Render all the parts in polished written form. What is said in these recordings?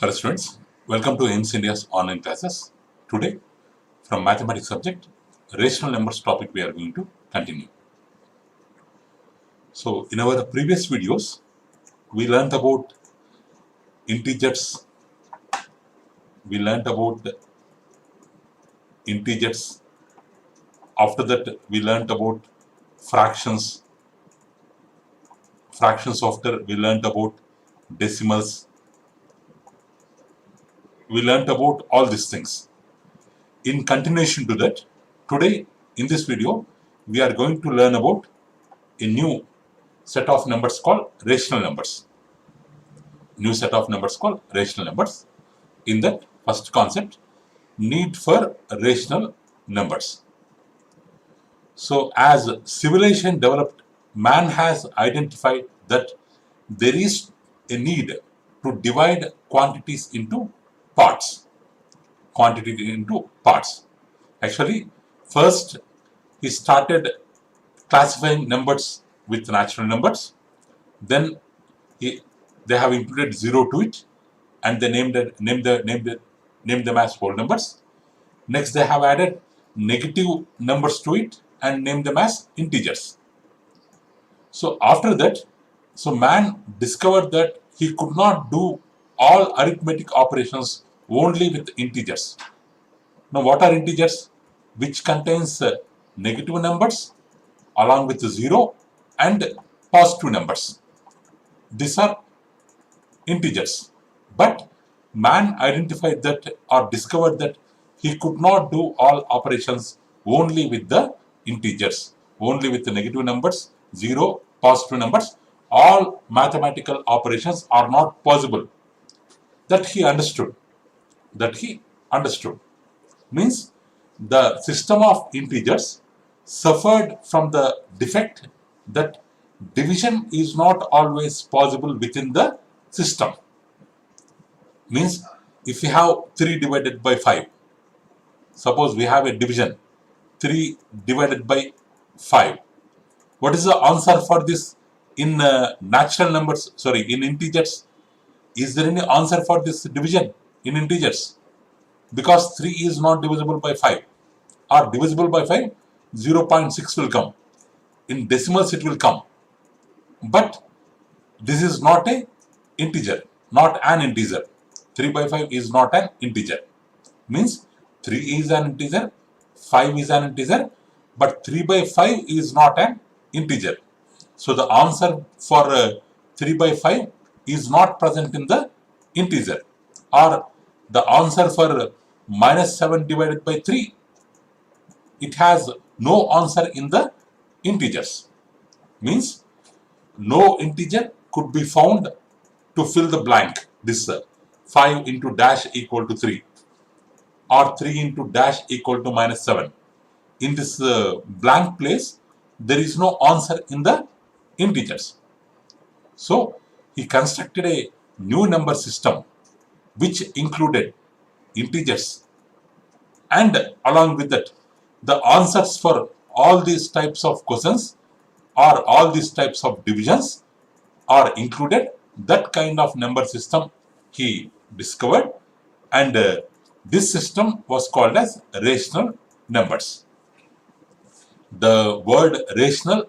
Hello students, welcome to AIMS India's online classes. Today, from mathematics subject, rational numbers topic we are going to continue. So, in our previous videos, we learnt about integers. We learnt about integers. After that, we learnt about fractions. Fractions after, we learnt about decimals. We learnt about all these things. In continuation to that, today in this video, we are going to learn about a new set of numbers called rational numbers. New set of numbers called rational numbers. In that first concept, need for rational numbers. So as civilization developed, man has identified that there is a need to divide quantities into parts. Actually, first he started classifying numbers with natural numbers. Then they have included 0 to it, and they named them as whole numbers. Next, they have added negative numbers to it and named them as integers. So after that, man discovered that he could not do all arithmetic operations only with integers. Now, what are integers? Which contains negative numbers along with 0 and positive numbers. These are integers. But man identified that or discovered that he could not do all operations only with the integers, only with the negative numbers, 0, positive numbers. All mathematical operations are not possible. That he understood. Means the system of integers suffered from the defect that division is not always possible within the system. Means if we have 3 divided by 5, suppose we have a division 3 divided by 5. What is the answer for this in natural numbers? In integers. Is there any answer for this division in integers? Because 3 is not divisible by 5. Or divisible by 5, 0.6 will come. In decimals it will come. But this is not a integer, not an integer. 3 by 5 is not an integer. Means 3 is an integer, 5 is an integer, but 3 by 5 is not an integer. So the answer for 3 by 5 is not present in the integer. Or the answer for minus 7 divided by 3, it has no answer in the integers. Means no integer could be found to fill the blank. This 5 into dash equal to 3 or 3 into dash equal to minus 7. In this blank place, there is no answer in the integers. So he constructed a new number system which included integers, and along with that the answers for all these types of questions or all these types of divisions are included. That kind of number system he discovered, and this system was called as rational numbers. The word rational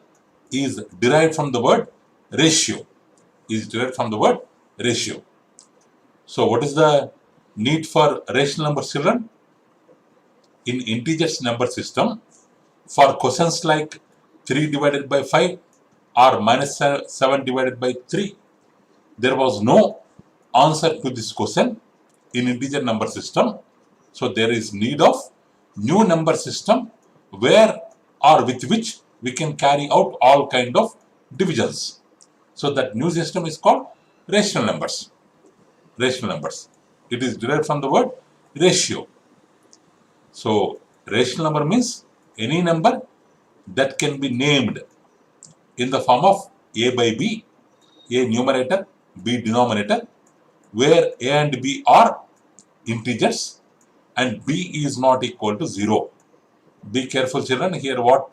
is derived from the word ratio. So what is the need for rational numbers, children? In integers number system, for questions like 3 divided by 5 or minus 7 divided by 3, there was no answer to this question in integer number system. So there is need of new number system where or with which we can carry out all kind of divisions. So that new system is called rational numbers. It is derived from the word ratio. So rational number means any number that can be named in the form of a by b, a numerator, b denominator, where a and b are integers and b is not equal to 0. Be careful, children. Here what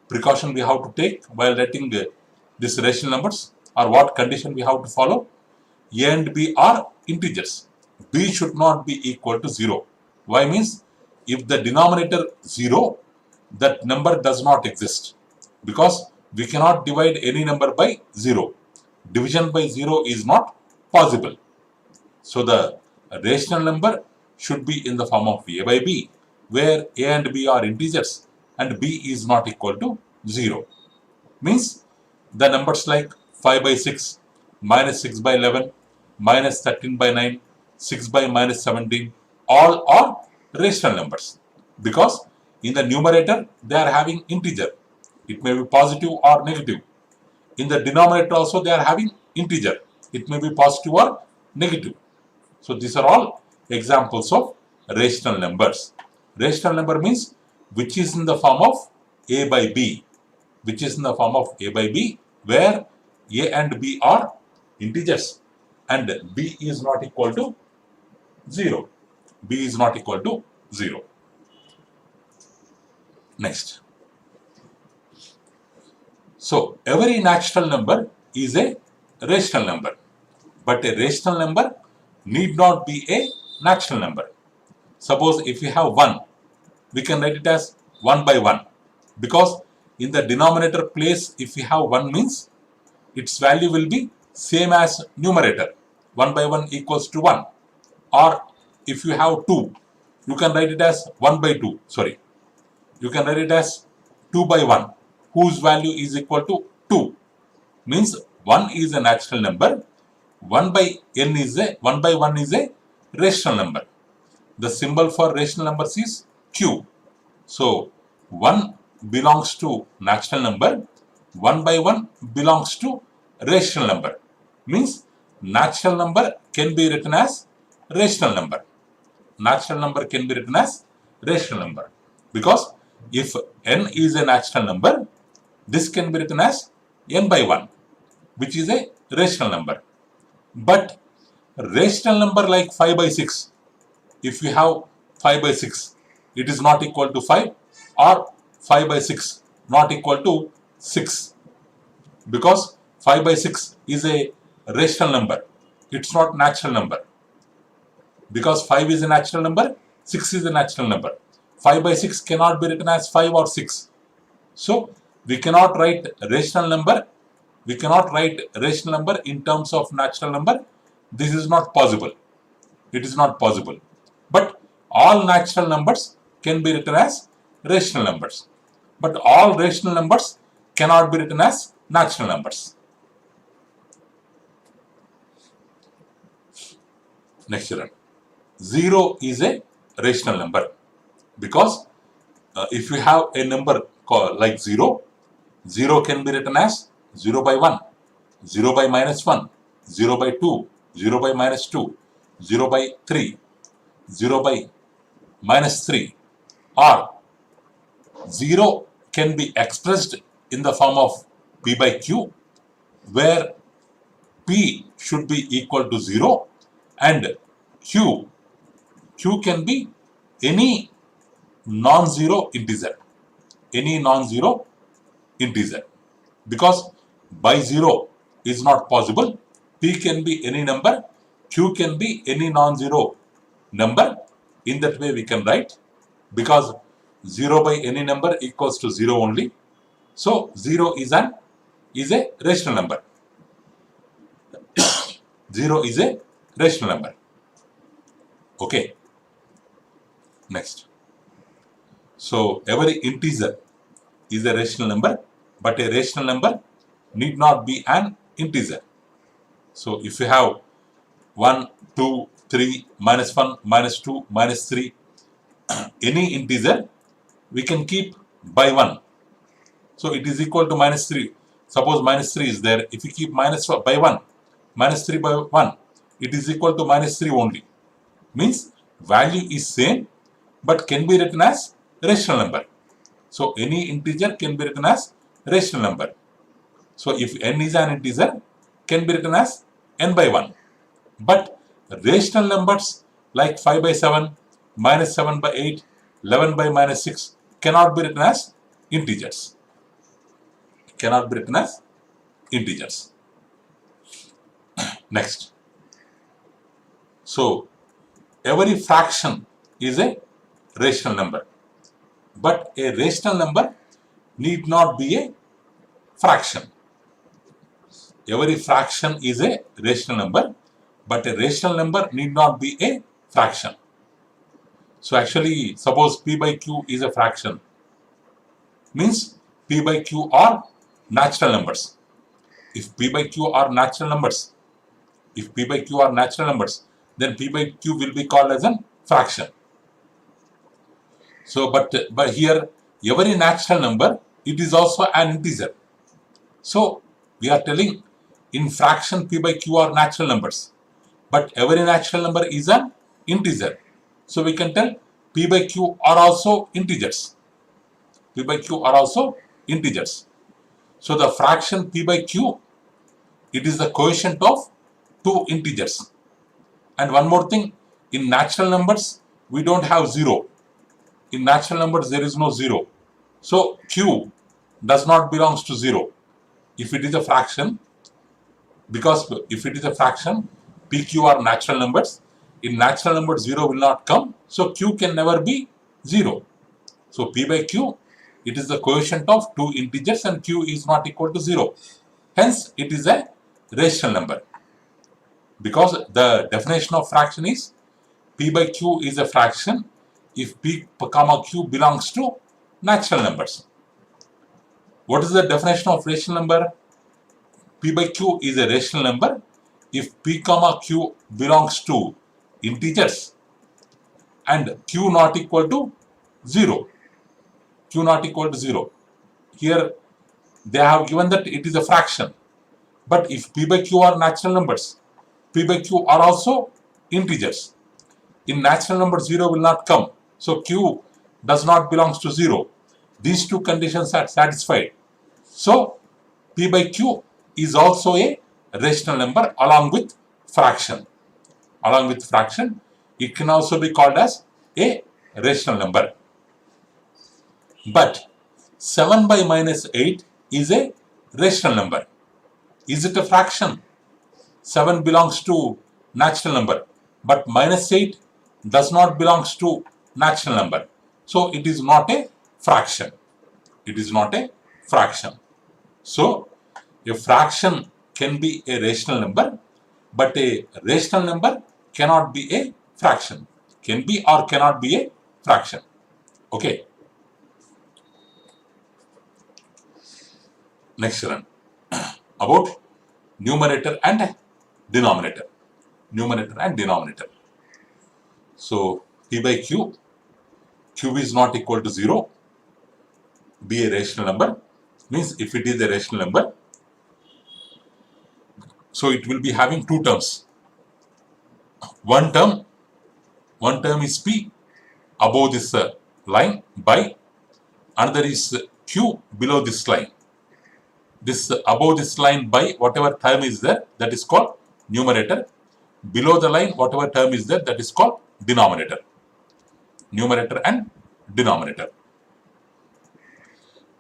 precaution we have to take while writing these rational numbers, or what condition we have to follow? A and B are integers. B should not be equal to 0. Why? Means if the denominator 0, that number does not exist, because we cannot divide any number by 0. Division by 0 is not possible. So the rational number should be in the form of A by B, where A and B are integers and B is not equal to 0. Means the numbers like 5 by 6, minus 6 by 11, minus 13 by 9, 6 by minus 17, all are rational numbers, because in the numerator they are having integer. It may be positive or negative. In the denominator also they are having integer. It may be positive or negative. So these are all examples of rational numbers. Rational number means which is in the form of A by B, which is in the form of A by B, where A and B are integers and B is not equal to 0. B is not equal to 0. Next. So every natural number is a rational number, but a rational number need not be a natural number. Suppose if we have 1, we can write it as 1 by 1, because in the denominator place if we have 1 means its value will be same as numerator. 1 by 1 equals to 1. Or if you have 2, you can write it as 1 by 2. Sorry, you can write it as 2 by 1, whose value is equal to 2. Means 1 is a natural number. 1 by 1 is a rational number. The symbol for rational numbers is Q. So 1 belongs to natural number, 1 by 1 belongs to rational number. Means natural number can be written as rational number. Natural number can be written as rational number, because if n is a natural number, this can be written as n by 1, which is a rational number. But rational number like 5 by 6, if we have 5 by 6, it is not equal to 5, or 5 by 6 not equal to 6, because 5 by 6 is a rational number. It's not natural number. Because 5 is a natural number, 6 is a natural number. 5 by 6 cannot be written as 5 or 6. So we cannot write rational number. We cannot write rational number in terms of natural number. This is not possible. It is not possible. But all natural numbers can be written as rational numbers. But all rational numbers cannot be written as natural numbers. Next one. 0 is a rational number, because if you have a number called like 0, 0 can be written as 0 by 1, 0 by minus 1, 0 by 2, 0 by minus 2, 0 by 3, 0 by minus 3, or 0 can be expressed in the form of P by Q, where P should be equal to 0 and Q can be any non-zero integer, because by 0 is not possible. P can be any number, Q can be any non-zero number. In that way we can write, because 0 by any number equals to 0 only. So 0 is a rational number. 0 is a rational number. Okay. Next. So every integer is a rational number, but a rational number need not be an integer. So if you have 1, 2, 3, minus 1, minus 2, minus 3, any integer, we can keep by 1. So it is equal to minus 3. Suppose minus 3 is there. If you keep minus by 1, minus 3 by 1, it is equal to minus 3 only. Means value is same, but can be written as rational number. So any integer can be written as rational number. So if n is an integer, can be written as n by 1. But rational numbers like 5 by 7, minus 7 by 8, 11 by minus 6 cannot be written as integers. cannot be written as integers. Next. So, every fraction is a rational number, but a rational number need not be a fraction. Every fraction is a rational number, but a rational number need not be a fraction. So actually, suppose p by q is a fraction, means p by q are natural numbers. If p by q are natural numbers, then p by q will be called as a fraction. So, but here every natural number, it is also an integer. So we are telling in fraction p by q are natural numbers, but every natural number is an integer. So we can tell p by q are also integers. P by q are also integers. So the fraction p by q, it is the quotient of two integers. And one more thing, in natural numbers, we don't have zero. In natural numbers, there is no zero. So q does not belong to zero. If it is a fraction, because if it is a fraction, p, q are natural numbers. In natural numbers, 0 will not come. So q can never be 0. So p by q, it is the quotient of two integers and q is not equal to 0. Hence, it is a rational number. Because the definition of fraction is p by q is a fraction if p comma q belongs to natural numbers. What is the definition of rational number? P by q is a rational number if p comma q belongs to integers and q not equal to 0. Q not equal to 0. Here they have given that it is a fraction. But if p by q are natural numbers, p by q are also integers. In natural number 0 will not come. So q does not belong to 0. These two conditions are satisfied. So p by q is also a rational number along with fraction. Along with fraction, it can also be called as a rational number. But 7 by minus 8 is a rational number. Is it a fraction? 7 belongs to natural number, but minus 8 does not belong to natural number. So it is not a fraction. It is not a fraction. So a fraction can be a rational number, but a rational number cannot be a fraction. Can be or cannot be a fraction. Okay. Next one. About numerator and denominator. Numerator and denominator. So p by q, q is not equal to 0, be a rational number, means if it is a rational number, so it will be having two terms. One term is p above this line by, another is q below this line. This above this line by whatever term is there, that is called numerator. Below the line, whatever term is there, that is called denominator. Numerator and denominator.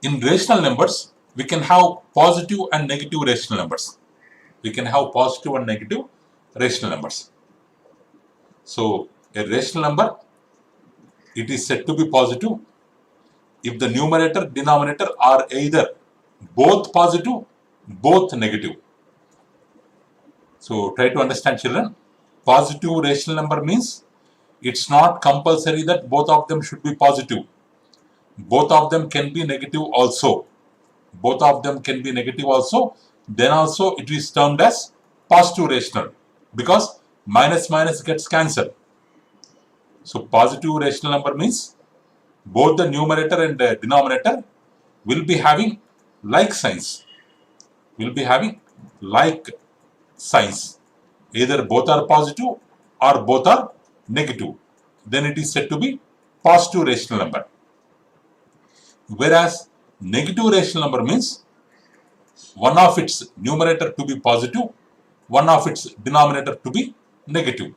In rational numbers, we can have positive and negative rational numbers. We can have positive and negative rational numbers. So a rational number, it is said to be positive if the numerator, denominator are either both positive, both negative. So try to understand, children. Positive rational number means it's not compulsory that both of them should be positive. Both of them can be negative also. Both of them can be negative also. Then also it is termed as positive rational because minus minus gets cancelled. So positive rational number means both the numerator and the denominator will be having like signs. Will be having like signs. Either both are positive or both are negative. Then it is said to be positive rational number. Whereas negative rational number means one of its numerator to be positive, one of its denominator to be negative.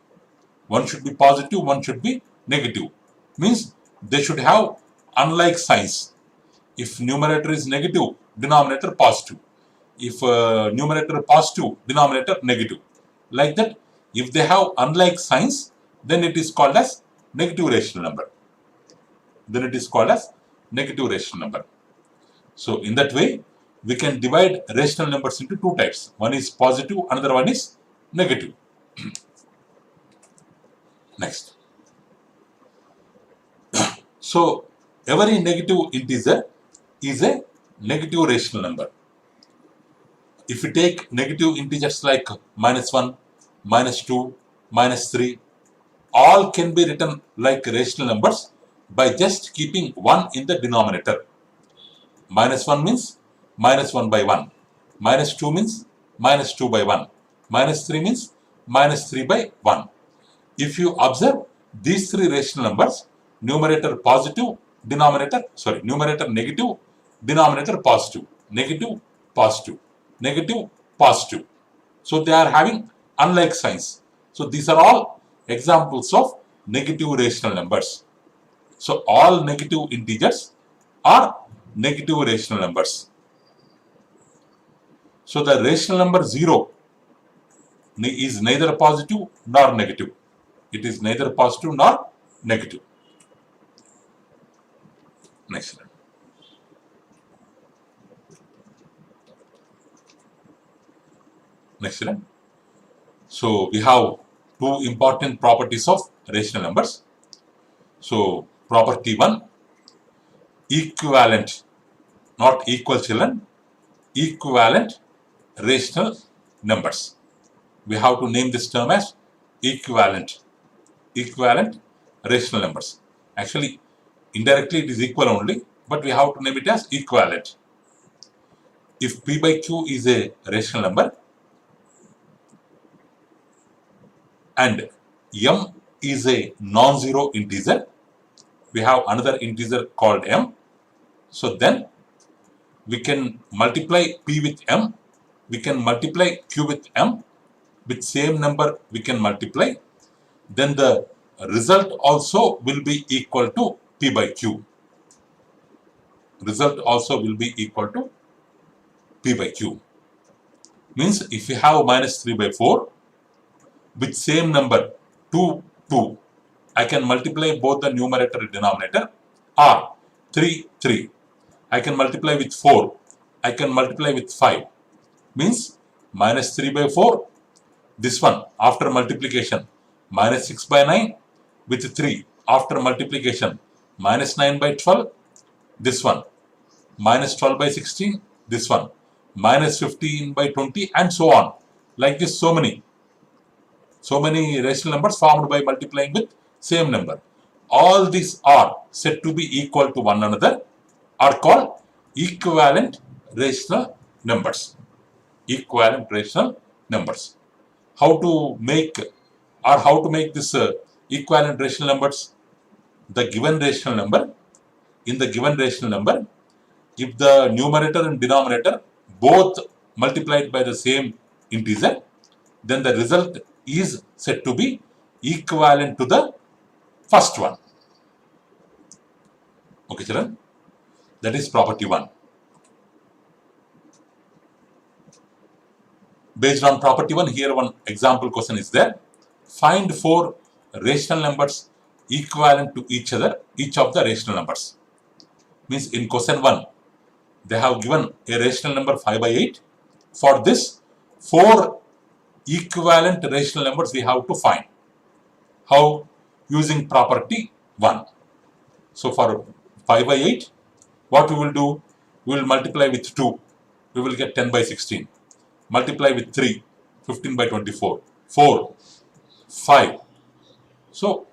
One should be positive, one should be negative. Means they should have unlike signs. If numerator is negative, denominator positive. If numerator positive, denominator negative. Like that, if they have unlike signs, then it is called as negative rational number. Then it is called as negative rational number. So in that way, we can divide rational numbers into two types. One is positive, another one is negative. Next. So every negative integer is a negative rational number. If we take negative integers like -1, -2, -3, all can be written like rational numbers by just keeping 1 in the denominator. -1 means -1 by 1. -2 means -2 by 1. -3 means -3 by 1. If you observe these three rational numbers, numerator positive, numerator negative, denominator positive, negative, positive, negative, positive. So they are having unlike signs. So these are all examples of negative rational numbers. So all negative integers are negative rational numbers. So the rational number 0 is neither positive nor negative. It is neither positive nor negative. Next slide. Next slide. So we have two important properties of rational numbers. So property 1, equivalent, not equal children, equivalent rational numbers. We have to name this term as equivalent rational numbers. Actually, indirectly it is equal only, but we have to name it as equivalent. If p by q is a rational number and m is a non-zero integer, we have another integer called m. So then we can multiply p with m, we can multiply q with m, with same number we can multiply, then the result also will be equal to p by q. Result also will be equal to p by q. Means if we have -3 by 4 with same number 2, 2, I can multiply both the numerator and denominator, or 3, 3. I can multiply with 4. I can multiply with 5. Means -3 by 4, this one after multiplication, -6 by 9 with 3 after multiplication, -9 by 12, this one, -12 by 16, this one, -15 by 20, and so on. Like this, so many rational numbers formed by multiplying with same number. All these are said to be equal to one another, are called equivalent rational numbers. Equivalent rational numbers. How to make this equivalent rational numbers? The given rational number, in the given rational number, if the numerator and denominator both multiplied by the same integer, then the result is said to be equivalent to the first one. Okay, children? That is property 1. Based on property 1, here one example question is there. Find 4 rational numbers equivalent to each other, each of the rational numbers. Means in question 1, they have given a rational number 5 by 8. For this, 4 equivalent rational numbers we have to find. How? Using property 1. So for 5 by 8, what we will do? We will multiply with 2. We will get 10 by 16. Multiply with 3, 15 by 24. 4, 5. So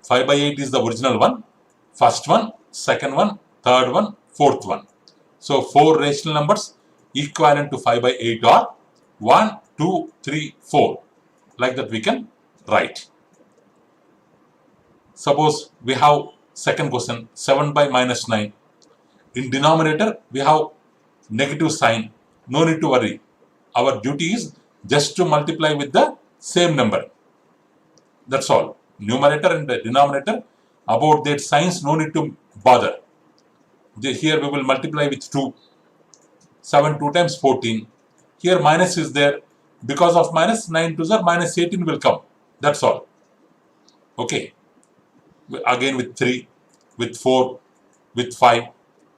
5 by 8 is the original one. First one, second one, third one, fourth one. So 4 rational numbers equivalent to 5 by 8 are 1, 2, 3, 4. Like that we can write. Suppose we have second question, 7 by -9. In denominator, we have negative sign. No need to worry. Our duty is just to multiply with the same number. That's all. Numerator and the denominator, about their signs, no need to bother. Here we will multiply with 2. 7 2 times 14. Here minus is there. Because of minus, 9 2s are minus 18 will come. That's all. Okay. Again with 3, with 4, with 5.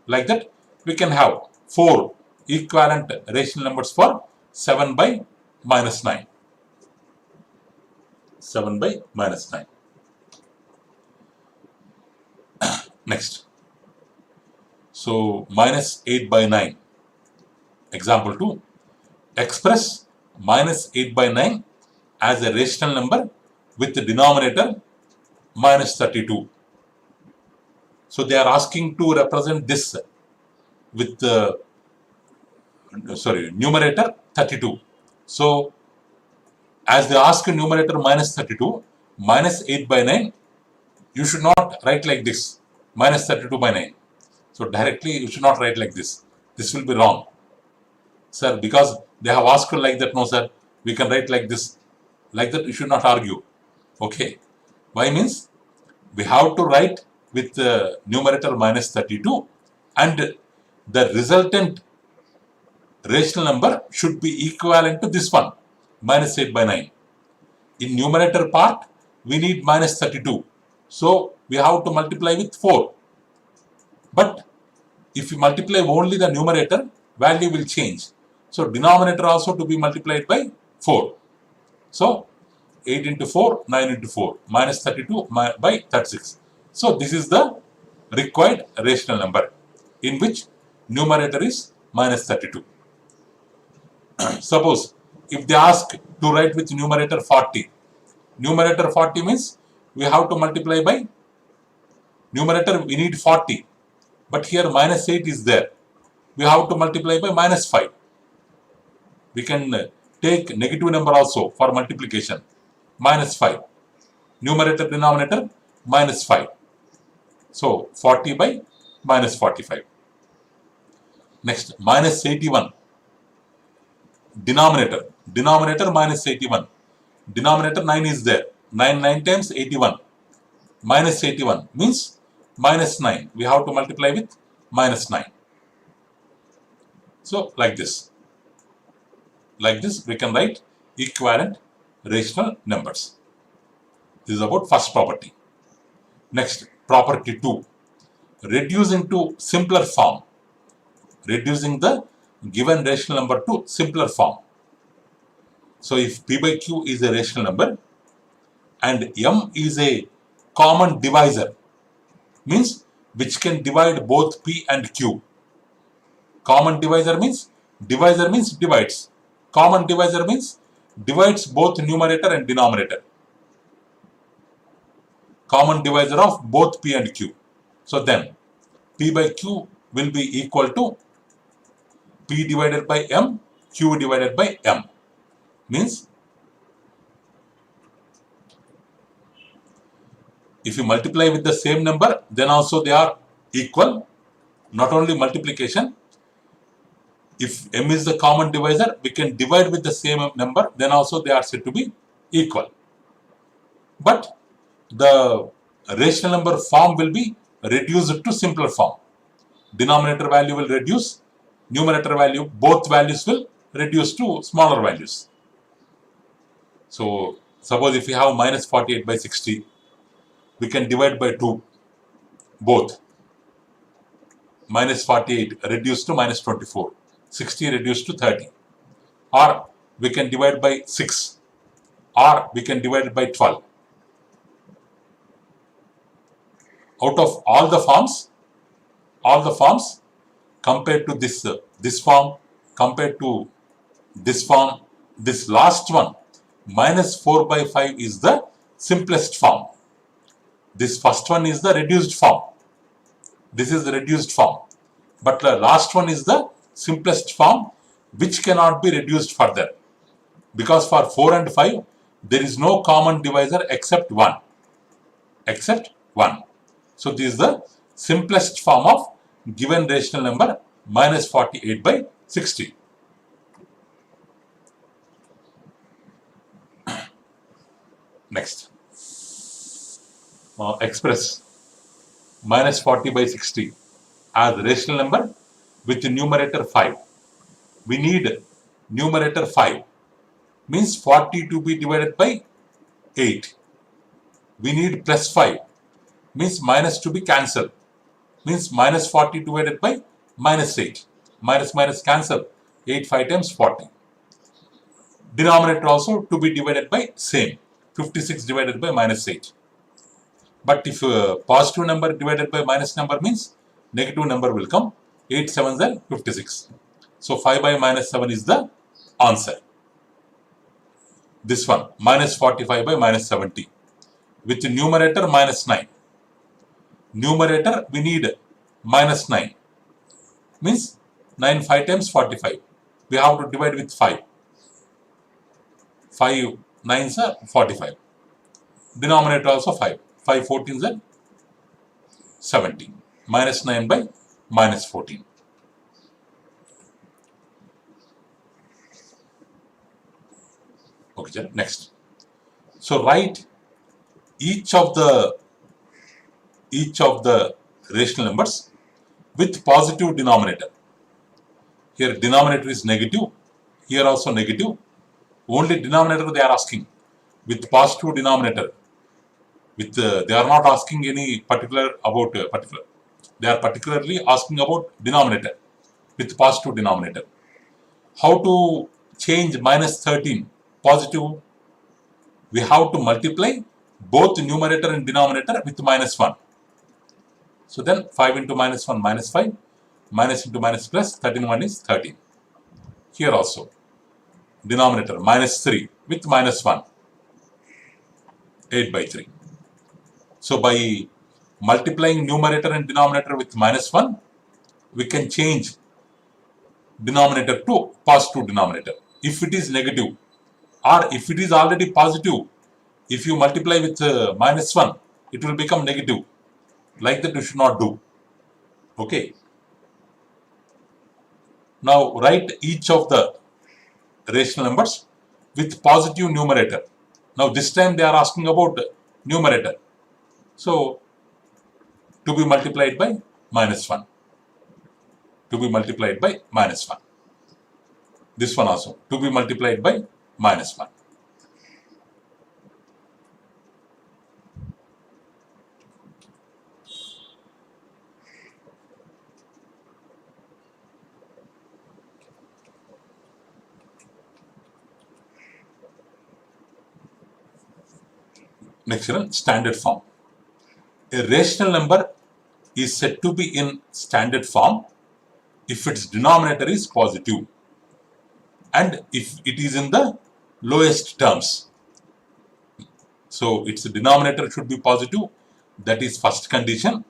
Like that, we can have 4 equivalent rational numbers for 7 by minus 9. 7 by minus 9. Next. So, minus 8 by 9. Example 2. Express minus 8 by 9 as a rational number with the denominator minus 32. So, they are asking to represent this with the numerator 32. So, as they ask numerator minus 32, minus 8 by 9, you should not write like this, minus 32 by 9. So, directly you should not write like this. This will be wrong. Sir, because they have asked like that, no sir, we can write like this. Like that, you should not argue. Okay. Why means? We have to write with the numerator minus 32 and the resultant rational number should be equivalent to this one, minus 8 by 9. In numerator part, we need minus 32. So, we have to multiply with 4. But if you multiply only the numerator, value will change. So, denominator also to be multiplied by 4. So, 8 into 4, 9 into 4, minus 32 by 36. So, this is the required rational number in which numerator is minus 32. Suppose if they ask to write with numerator 40, numerator 40 means we have to multiply by numerator, we need 40, but here minus 8 is there. We have to multiply by minus 5. We can take negative number also for multiplication, minus 5. Numerator, denominator, minus 5. So, 40 by minus 45. Next, minus 81. Denominator minus 81. Denominator 9 is there. 9 times 81. Minus 81 means minus 9. We have to multiply with minus 9. So, like this. Like this, we can write equivalent rational numbers. This is about first property. Next, property 2. Reduce into simpler form. Reducing the given rational number to simpler form. So, if P by Q is a rational number and M is a common divisor, means which can divide both P and Q. Common divisor means divides. Common divisor means divides both numerator and denominator. Common divisor of both P and Q. So then P by Q will be equal to P divided by M, Q divided by M. Means if you multiply with the same number, then also they are equal. Not only multiplication, if M is the common divisor, we can divide with the same number, then also they are said to be equal. But the rational number form will be reduced to simpler form. Denominator value will reduce, numerator value, both values will reduce to smaller values. So, suppose if we have minus 48 by 60, we can divide by 2, both. Minus 48 reduced to minus 24, 60 reduced to 30. Or we can divide by 6, or we can divide by 12. Out of all the forms compared to this form, compared to this form, this last one, minus 4 by 5 is the simplest form. This first one is the reduced form. This is the reduced form. But the last one is the simplest form which cannot be reduced further. Because for 4 and 5, there is no common divisor except 1. Except 1. So, this is the simplest form of given rational number minus 48 by 60. Next, express minus 40 by 60 as rational number with numerator 5. We need numerator 5, means 40 to be divided by 8. We need plus 5, means minus to be cancelled, means minus 40 divided by minus 8. Minus minus cancel, 8 5 times 40. Denominator also to be divided by same, 56 divided by minus 8. But if positive number divided by minus number means negative number will come. 8 7s are 56. So 5 by minus 7 is the answer. This one, minus 45 by minus 70. With numerator minus 9. Numerator we need minus 9. Means 9 5 times 45. We have to divide with 5. 5 9s are 45. Denominator also 5. 5 14s are 70. Minus 9 by minus 14. Okay, next. So write each of the rational numbers with positive denominator. Here denominator is negative. Here also negative. Only denominator they are asking with positive denominator. With they are not asking any particular about particular. They are particularly asking about denominator with positive denominator. How to change minus 13 positive? We have to multiply both numerator and denominator with minus 1. So then 5 into minus 1 minus 5, minus into minus plus, 13 1 is 13. Here also denominator minus 3 with minus 1, 8 by 3. So by multiplying numerator and denominator with minus 1, we can change denominator to positive denominator. If it is negative or if it is already positive, if you multiply with minus 1, it will become negative. Like that you should not do. Okay. Now write each of the rational numbers with positive numerator. Now this time they are asking about numerator. So to be multiplied by minus 1. To be multiplied by minus 1. This one also to be multiplied by minus 1. Next one, standard form. A rational number is said to be in standard form if its denominator is positive and if it is in the lowest terms. So its denominator should be positive. That is first condition.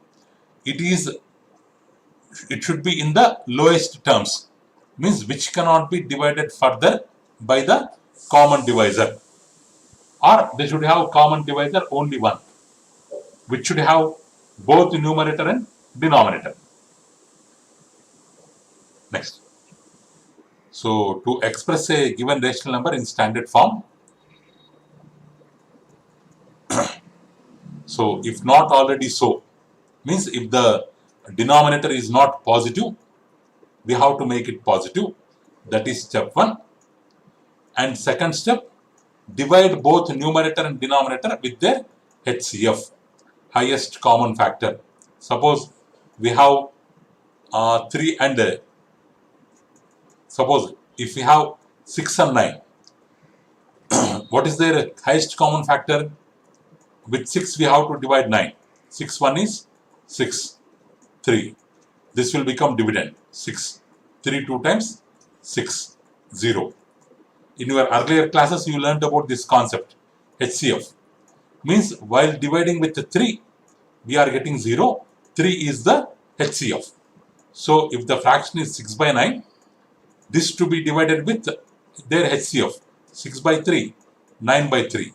It should be in the lowest terms, means which cannot be divided further by the common divisor, or they should have common divisor only one, which should have both numerator and denominator. Next. So to express a given rational number in standard form, so if not already so, means if the denominator is not positive, we have to make it positive. That is step 1. And second step, divide both numerator and denominator with their HCF, highest common factor. Suppose we have 3 and suppose if we have 6 and 9, what is their highest common factor? With 6 we have to divide 9. 6 1 is 6, 3. This will become dividend. 6, 3 2 times 6, 0. In your earlier classes you learned about this concept, HCF. Means while dividing with the 3, we are getting 0. 3 is the HCF. So if the fraction is 6 by 9, this to be divided with their HCF. 6 by 3, 9 by 3.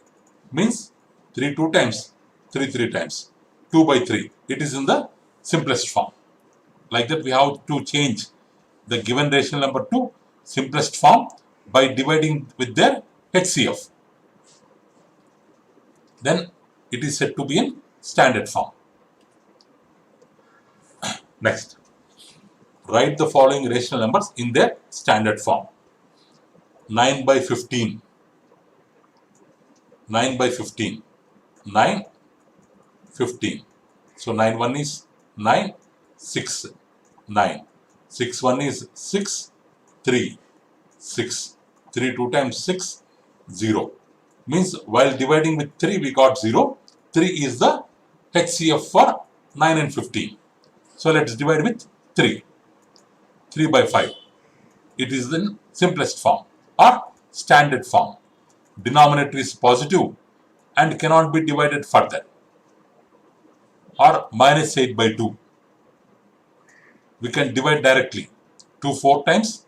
Means 3 2 times, 3 3 times, 2 by 3. It is in the simplest form. Like that we have to change the given rational number to simplest form by dividing with their HCF. Then it is said to be in standard form. Next. write the following rational numbers in their standard form. 9 by 15, 9 by 15, 9, 15. So 9 1 is 9, 6, 9. 6 1 is 6, 3, 6. 3 2 times 6, 0. Means while dividing with 3 we got 0. 3 is the HCF for 9 and 15. So let's divide with 3. 3 by 5. It is in simplest form or standard form. Denominator is positive and cannot be divided further. Or minus 8 by 2. We can divide directly. 2 4 times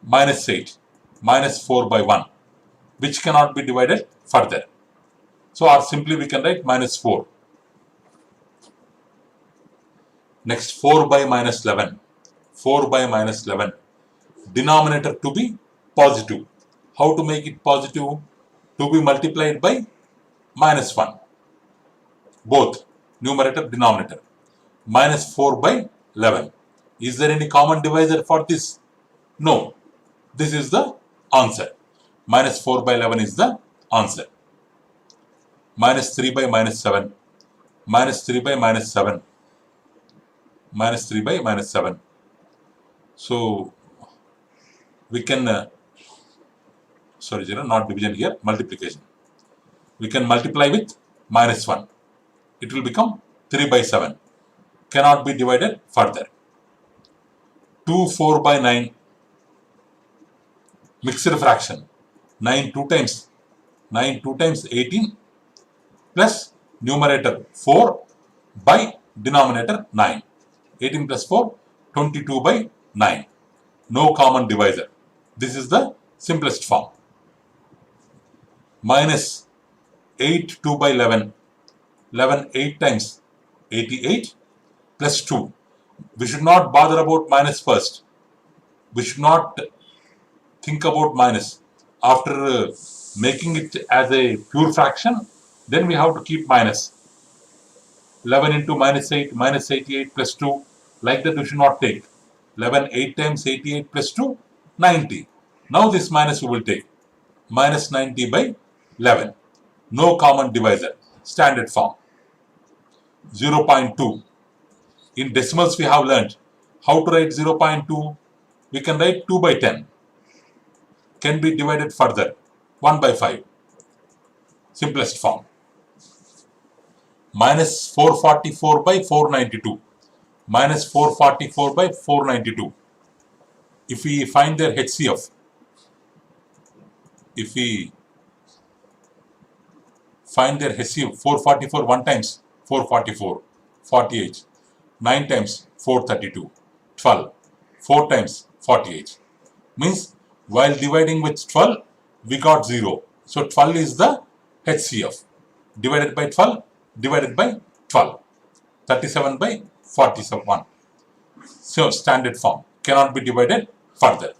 minus 8, minus 4 by 1, which cannot be divided further. So, or simply we can write minus 4. Next, 4 by minus 11. 4 by minus 11. Denominator to be positive. How to make it positive? To be multiplied by minus 1. Both numerator, denominator. Minus 4 by 11. Is there any common divisor for this? No. This is the answer. Minus 4 by 11 is the answer. Minus 3 by minus 7. Minus 3 by minus 7. Minus 3 by minus 7. So, we can, not division here, multiplication. We can multiply with minus 1. It will become 3 by 7. Cannot be divided further. 2 4 by 9. Mixed fraction. 9 2 times. 9 2 times 18 plus numerator 4 by denominator 9. 18 plus 4, 22 by 9. No common divisor. This is the simplest form. Minus 8 2 by 11. 11 8 times 88 plus 2. We should not bother about minus first. We should not think about minus. After making it as a pure fraction, then we have to keep minus. 11 into minus 8, minus 88 plus 2. Like that we should not take. 11 8 times 88 plus 2, 90. Now this minus we will take. Minus 90 by 11. No common divisor. Standard form. 0.2. In decimals we have learnt how to write 0.2. We can write 2 by 10. Can be divided further. 1 by 5. Simplest form. Minus 444 by 492. Minus 444 by 492. If we find their HCF, if we find their HCF, 444 1 times 444, 48. 9 times 432, 12. 4 times 48. Means while dividing with 12, we got 0. So 12 is the HCF. Divided by 12, divided by 12. 37 by 47. So standard form. Cannot be divided further.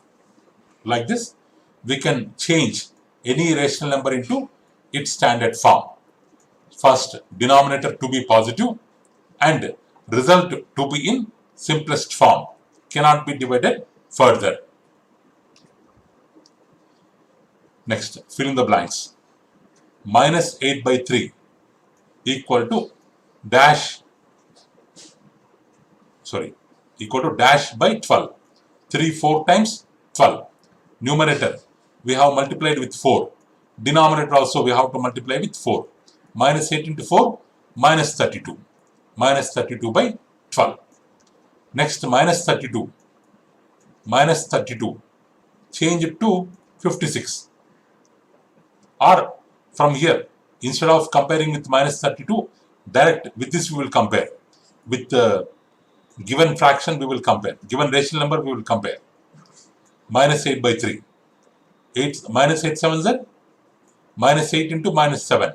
Like this, we can change any rational number into its standard form. First, denominator to be positive and result to be in simplest form. Cannot be divided further. Next, fill in the blanks. Minus 8 by 3 equal to dash by 12. 3 4 times 12. Numerator we have multiplied with 4. Denominator also we have to multiply with 4. Minus 8 into 4, minus 32. Minus 32 by 12. Next, minus 32. Minus 32. Change it to 56. Or from here, instead of comparing with minus 32, direct with this we will compare. With the given fraction we will compare. Given rational number we will compare. Minus 8 by 3. Minus 8 7 z. Minus 8 into minus 7.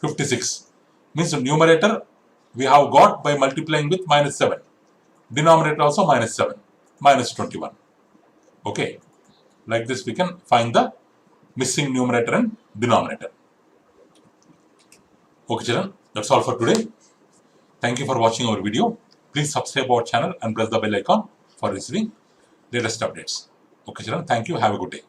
56. Means the numerator we have got by multiplying with minus 7. Denominator also minus 7. Minus 21. Okay. Like this we can find the missing numerator and denominator. Okay children, that's all for today. Thank you for watching our video. Please subscribe our channel and press the bell icon for receiving latest updates. Okay, children, thank you. Have a good day.